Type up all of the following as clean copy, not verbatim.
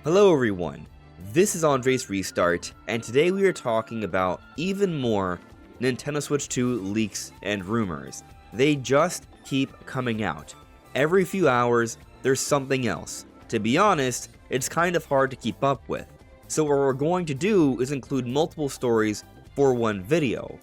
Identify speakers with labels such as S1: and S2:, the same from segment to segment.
S1: Hello everyone, this is AndresRestart, and today we are talking about even more Nintendo Switch 2 leaks and rumors. They just keep coming out. Every few hours, there's something else. To be honest, it's kind of hard to keep up with. So what we're going to do is include multiple stories for one video.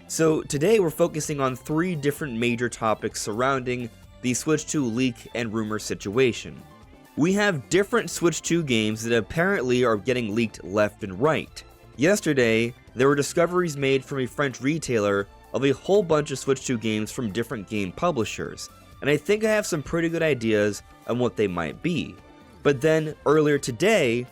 S1: So today we're focusing on 3 different major topics surrounding the Switch 2 leak and rumor situation. We have different Switch 2 games that apparently are getting leaked left and right. Yesterday, there were discoveries made from a French retailer of a whole bunch of Switch 2 games from different game publishers, and I think I have some pretty good ideas on what they might be. But then, earlier today,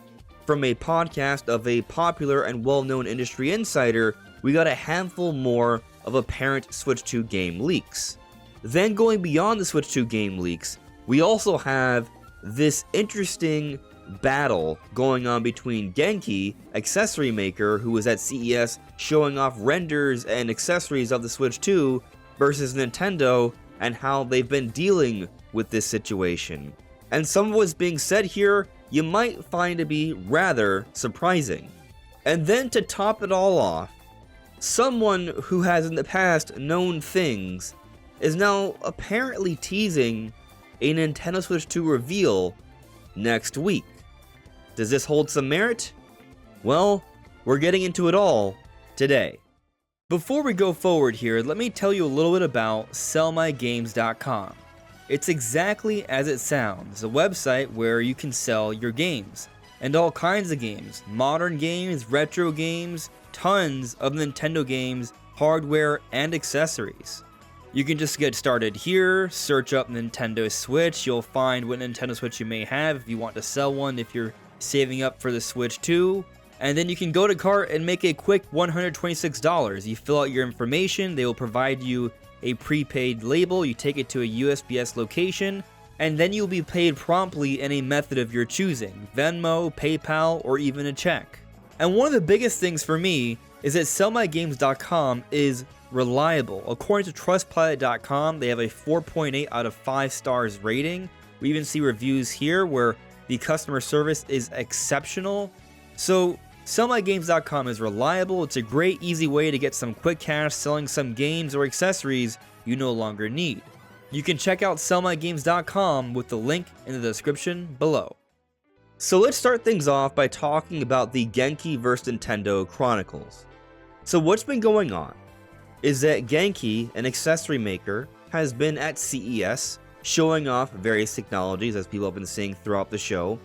S1: from a podcast of a popular and well-known industry insider, we got a handful more of apparent Switch 2 game leaks. Then going beyond the Switch 2 game leaks, we also have this interesting battle going on between Genki, accessory maker who was at CES showing off renders and accessories of the Switch 2, versus Nintendo and how they've been dealing with this situation. And some of what's being said here you might find to be rather surprising. And then to top it all off, someone who has in the past known things is now apparently teasing a Nintendo Switch 2 reveal next week. Does this hold some merit? Well, we're getting into it all today. Before we go forward here, let me tell you a little bit about sellmygames.com. It's exactly as it sounds, a website where you can sell your games, and all kinds of games, modern games, retro games, tons of Nintendo games, hardware, and accessories. You can just get started here, search up Nintendo Switch, you'll find what Nintendo Switch you may have if you want to sell one, if you're saving up for the Switch 2, and then you can go to cart and make a quick $126. You fill out your information, they will provide you a prepaid label, you take it to a USPS location, and then you'll be paid promptly in a method of your choosing, Venmo, PayPal, or even a check. And one of the biggest things for me is that sellmygames.com is reliable. According to trustpilot.com, they have a 4.8 out of 5 stars rating. We even see reviews here where the customer service is exceptional. So sellmygames.com is reliable. It's a great, easy way to get some quick cash selling some games or accessories you no longer need. You can check out sellmygames.com with the link in the description below. So let's start things off by talking about the Genki vs Nintendo Chronicles. So what's been going on is that Genki, an accessory maker, has been at CES showing off various technologies, as people have been seeing throughout the show,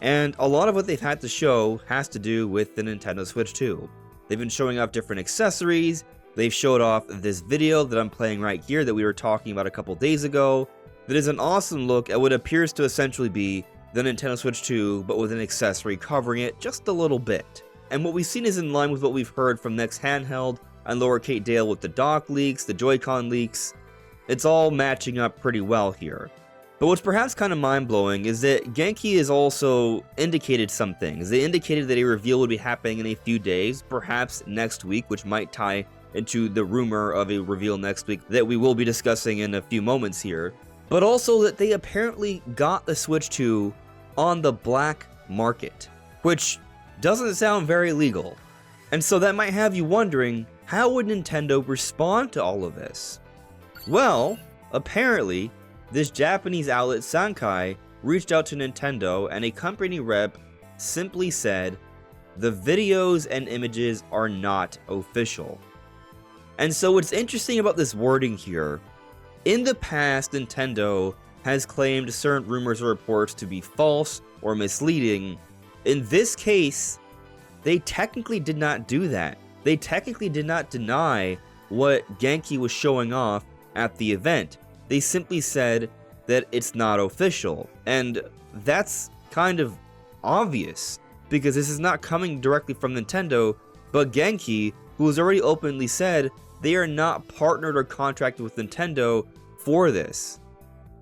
S1: and a lot of what they've had to show has to do with the Nintendo Switch 2. They've been showing off different accessories, they've showed off this video that I'm playing right here that we were talking about a couple days ago, that is an awesome look at what appears to essentially be the Nintendo Switch 2, but with an accessory covering it just a little bit. And what we've seen is in line with what we've heard from Next Handheld and Lower Kate Dale with the dock leaks, the Joy-Con leaks. It's all matching up pretty well here. But what's perhaps kind of mind-blowing is that Genki has also indicated some things. They indicated that a reveal would be happening in a few days, perhaps next week, which might tie into the rumor of a reveal next week that we will be discussing in a few moments here. But also that they apparently got the Switch 2 on the black market, which doesn't sound very legal. And so that might have you wondering, how would Nintendo respond to all of this? Well, apparently, this Japanese outlet Sankai reached out to Nintendo and a company rep simply said, the videos and images are not official. And so what's interesting about this wording here, in the past Nintendo has claimed certain rumors or reports to be false or misleading. In this case, they technically did not do that. They technically did not deny what Genki was showing off at the event. They simply said that it's not official. And that's kind of obvious, because this is not coming directly from Nintendo, but Genki, who has already openly said they are not partnered or contracted with Nintendo for this,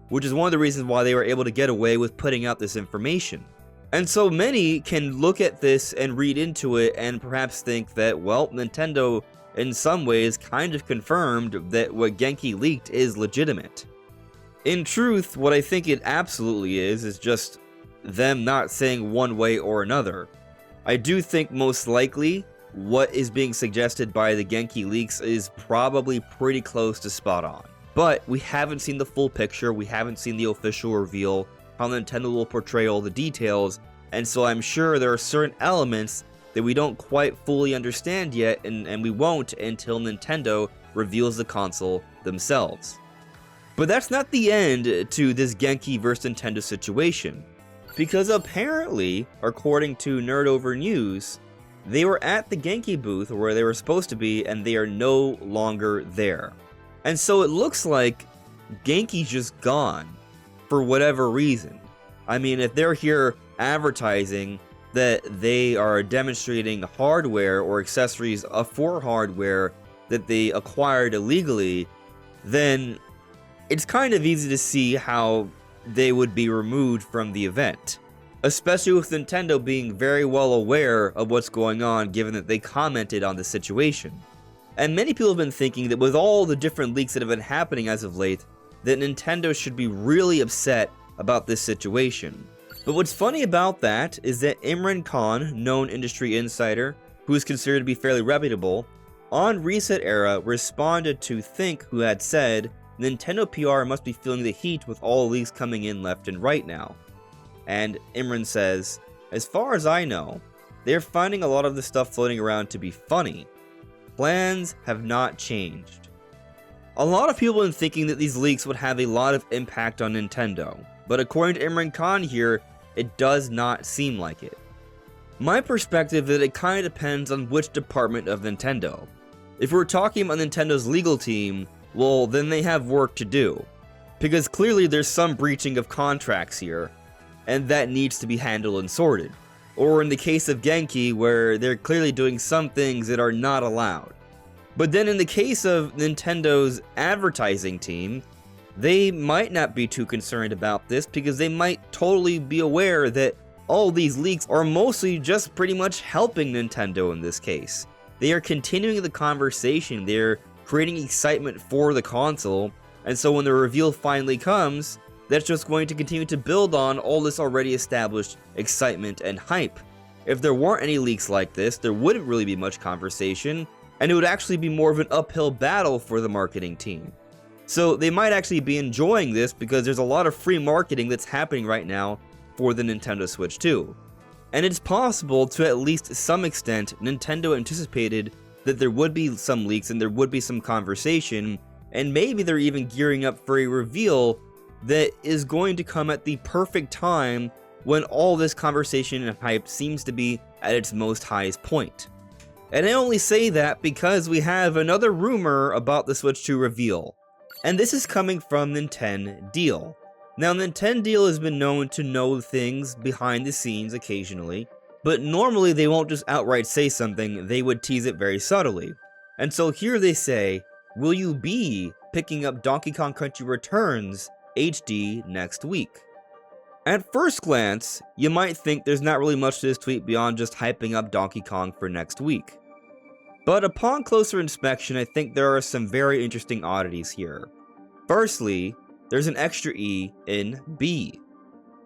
S1: which is one of the reasons why they were able to get away with putting out this information. And so many can look at this and read into it and perhaps think that, well, Nintendo in some ways kind of confirmed that what Genki leaked is legitimate. In truth, what I think it absolutely is just them not saying one way or another. I do think most likely what is being suggested by the Genki leaks is probably pretty close to spot on. But we haven't seen the full picture, we haven't seen the official reveal, how Nintendo will portray all the details, and so I'm sure there are certain elements that we don't quite fully understand yet, and we won't until Nintendo reveals the console themselves. But that's not the end to this Genki vs Nintendo situation, because apparently, according to Nerdover News, they were at the Genki booth where they were supposed to be, and they are no longer there. And so it looks like Genki's just gone, for whatever reason. I mean, if they're here advertising that they are demonstrating hardware or accessories for hardware that they acquired illegally, then it's kind of easy to see how they would be removed from the event. Especially with Nintendo being very well aware of what's going on, given that they commented on the situation. And many people have been thinking that with all the different leaks that have been happening as of late, that Nintendo should be really upset about this situation. But what's funny about that is that Imran Khan, known industry insider, who is considered to be fairly reputable, on Reset Era responded to Think, who had said, Nintendo PR must be feeling the heat with all leaks coming in left and right now. And Imran says, as far as I know, they're finding a lot of the stuff floating around to be funny. Plans have not changed. A lot of people have been thinking that these leaks would have a lot of impact on Nintendo, but according to Imran Khan here, it does not seem like it. My perspective is that it kind of depends on which department of Nintendo. If we're talking about Nintendo's legal team, well, then they have work to do. Because clearly there's some breaching of contracts here, and that needs to be handled and sorted. Or in the case of Genki, where they're clearly doing some things that are not allowed. But then in the case of Nintendo's advertising team, they might not be too concerned about this because they might totally be aware that all these leaks are mostly just pretty much helping Nintendo in this case. They are continuing the conversation, they're creating excitement for the console, and so when the reveal finally comes, that's just going to continue to build on all this already established excitement and hype. If there weren't any leaks like this, there wouldn't really be much conversation, and it would actually be more of an uphill battle for the marketing team. So they might actually be enjoying this because there's a lot of free marketing that's happening right now for the Nintendo Switch 2. And it's possible to at least some extent Nintendo anticipated that there would be some leaks and there would be some conversation, and maybe they're even gearing up for a reveal that is going to come at the perfect time when all this conversation and hype seems to be at its most highest point. And I only say that because we have another rumor about the Switch 2 reveal. And this is coming from Nintendo. Now, Nintendo has been known to know things behind the scenes occasionally, but normally they won't just outright say something, they would tease it very subtly. And so here they say, will you be picking up Donkey Kong Country Returns HD next week? At first glance, you might think there's not really much to this tweet beyond just hyping up Donkey Kong for next week. But upon closer inspection, I think there are some very interesting oddities here. Firstly, there's an extra E in B.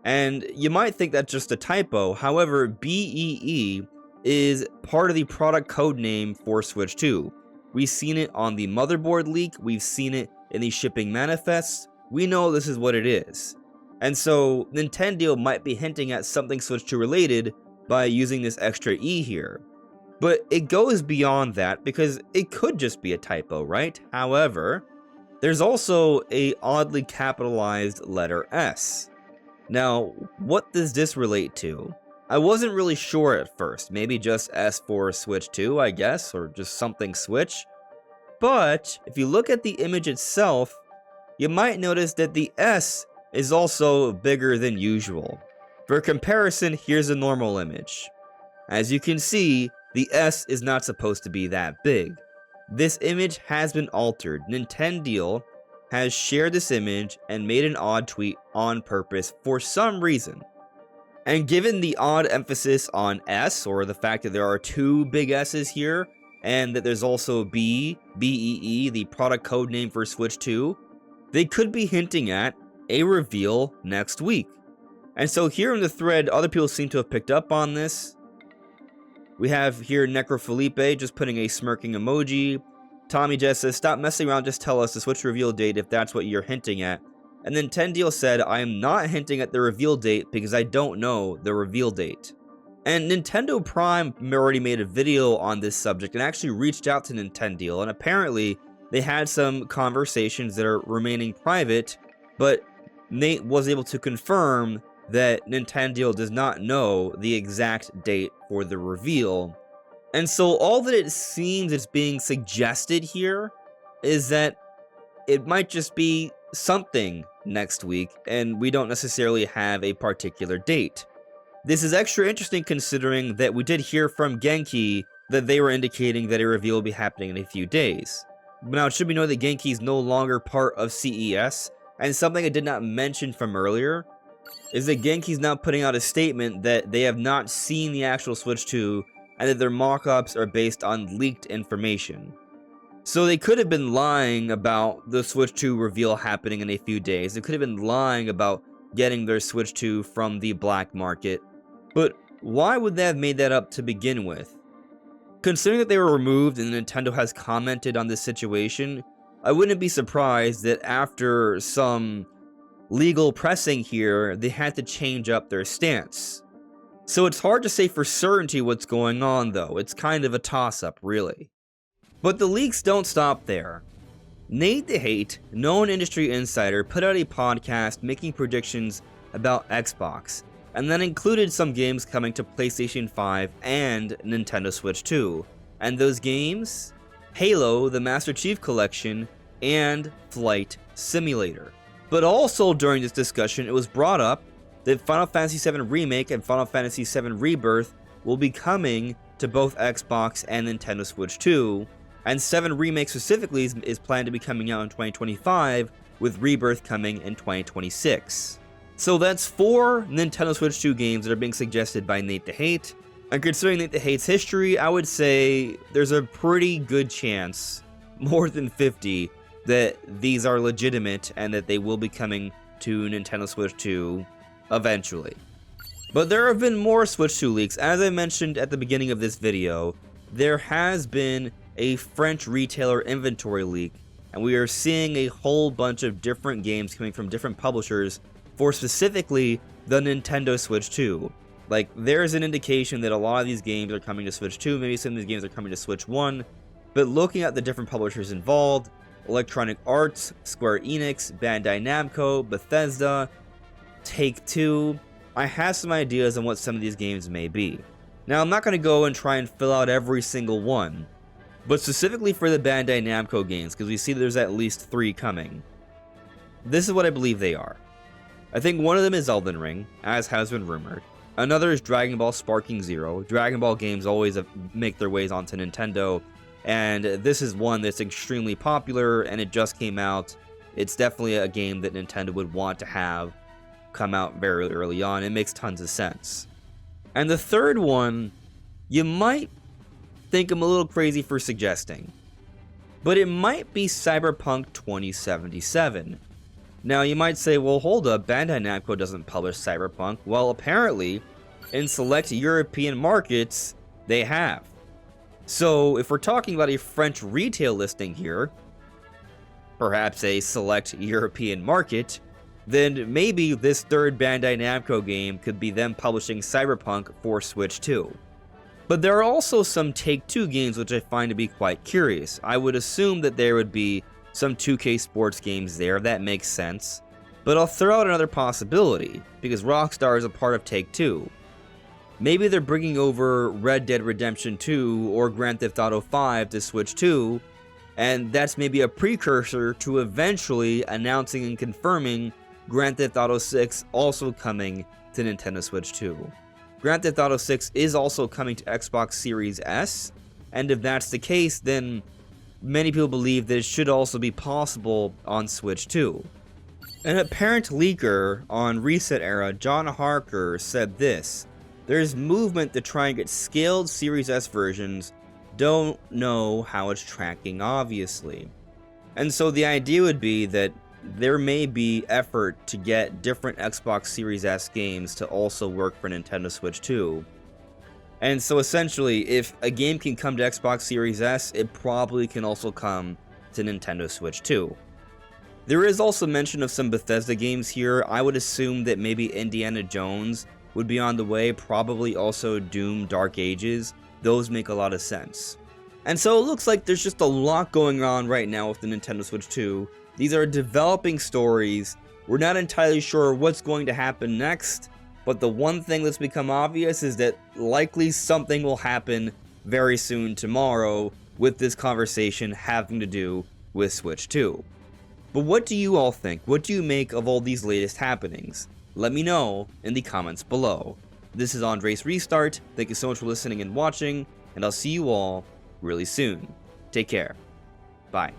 S1: And you might think that's just a typo, however, BEE is part of the product code name for Switch 2. We've seen it on the motherboard leak, we've seen it in the shipping manifests, we know this is what it is. And so, Nintendo might be hinting at something Switch 2 related by using this extra E here. But it goes beyond that because it could just be a typo, right? However, there's also a oddly capitalized letter S. Now, what does this relate to? I wasn't really sure at first, maybe just S for Switch 2, I guess, or just something Switch. But if you look at the image itself, you might notice that the S is also bigger than usual. For comparison, here's a normal image. As you can see, the S is not supposed to be that big. This image has been altered. Nintendo has shared this image and made an odd tweet on purpose for some reason. And given the odd emphasis on S, or the fact that there are two big S's here, and that there's also BEE, the product code name for Switch 2, they could be hinting at a reveal next week. And so here in the thread, other people seem to have picked up on this. We have here Necrofelipe just putting a smirking emoji. Tommy Jess says, stop messing around, just tell us the Switch reveal date if that's what you're hinting at. And then Tendeal said, I am not hinting at the reveal date because I don't know the reveal date. And Nintendo Prime already made a video on this subject and actually reached out to Nintendo, and apparently they had some conversations that are remaining private, but Nate was able to confirm that Nintendo does not know the exact date for the reveal. And so all that it seems is being suggested here is that it might just be something next week, and we don't necessarily have a particular date. This is extra interesting considering that we did hear from Genki that they were indicating that a reveal will be happening in a few days. But now it should be known that Genki is no longer part of CES, and something I did not mention from earlier is that Genki's now putting out a statement that they have not seen the actual Switch 2 and that their mock-ups are based on leaked information. So they could have been lying about the Switch 2 reveal happening in a few days. They could have been lying about getting their Switch 2 from the black market. But why would they have made that up to begin with? Considering that they were removed and Nintendo has commented on this situation, I wouldn't be surprised that after some legal pressing here, they had to change up their stance. So it's hard to say for certainty what's going on though, it's kind of a toss-up really. But the leaks don't stop there. Nate the Hate, known industry insider, put out a podcast making predictions about Xbox, and then included some games coming to PlayStation 5 and Nintendo Switch 2. And those games? Halo, the Master Chief Collection, and Flight Simulator. But also during this discussion, it was brought up that Final Fantasy VII Remake and Final Fantasy VII Rebirth will be coming to both Xbox and Nintendo Switch 2, and 7 Remake specifically is planned to be coming out in 2025, with Rebirth coming in 2026. So that's 4 Nintendo Switch 2 games that are being suggested by Nate the Hate, and considering Nate the Hate's history, I would say there's a pretty good chance, more than 50, that these are legitimate and that they will be coming to Nintendo Switch 2 eventually. But there have been more Switch 2 leaks. As I mentioned at the beginning of this video, there has been a French retailer inventory leak, and we are seeing a whole bunch of different games coming from different publishers for specifically the Nintendo Switch 2. Like, there's an indication that a lot of these games are coming to Switch 2, maybe some of these games are coming to Switch 1, but looking at the different publishers involved, Electronic Arts, Square Enix, Bandai Namco, Bethesda, Take-Two, I have some ideas on what some of these games may be. Now, I'm not going to go and try and fill out every single one, but specifically for the Bandai Namco games, because we see there's at least 3 coming. This is what I believe they are. I think one of them is Elden Ring, as has been rumored. Another is Dragon Ball Sparking Zero. Dragon Ball games always make their ways onto Nintendo, and this is one that's extremely popular, and it just came out. It's definitely a game that Nintendo would want to have come out very early on. It makes tons of sense. And the third one, you might think I'm a little crazy for suggesting, but it might be Cyberpunk 2077. Now you might say, well, hold up, Bandai Namco doesn't publish Cyberpunk. Well, apparently, in select European markets, they have. So if we're talking about a French retail listing here, perhaps a select European market, then maybe this third Bandai Namco game could be them publishing Cyberpunk for Switch 2. But there are also some Take-Two games which I find to be quite curious. I would assume that there would be some 2K sports games there, that makes sense. But I'll throw out another possibility, because Rockstar is a part of Take-Two. Maybe they're bringing over Red Dead Redemption 2 or Grand Theft Auto 5 to Switch 2, and that's maybe a precursor to eventually announcing and confirming Grand Theft Auto 6 also coming to Nintendo Switch 2. Grand Theft Auto 6 is also coming to Xbox Series S, and if that's the case, then many people believe that it should also be possible on Switch 2. An apparent leaker on Reset Era, John Harker, said this: there's movement to try and get scaled Series S versions don't know how it's tracking, obviously. And so the idea would be that there may be effort to get different Xbox Series S games to also work for Nintendo Switch 2. And so essentially, if a game can come to Xbox Series S, it probably can also come to Nintendo Switch 2. There is also mention of some Bethesda games here. I would assume that maybe Indiana Jones would be on the way, probably also Doom Dark Ages. Those make a lot of sense. And so it looks like there's just a lot going on right now with the Nintendo Switch 2. These are developing stories. We're not entirely sure what's going to happen next, but the one thing that's become obvious is that likely something will happen very soon tomorrow with this conversation having to do with Switch 2. But what do you all think? What do you make of all these latest happenings? Let me know in the comments below. This is AndresRestart. Thank you so much for listening and watching, and I'll see you all really soon. Take care. Bye.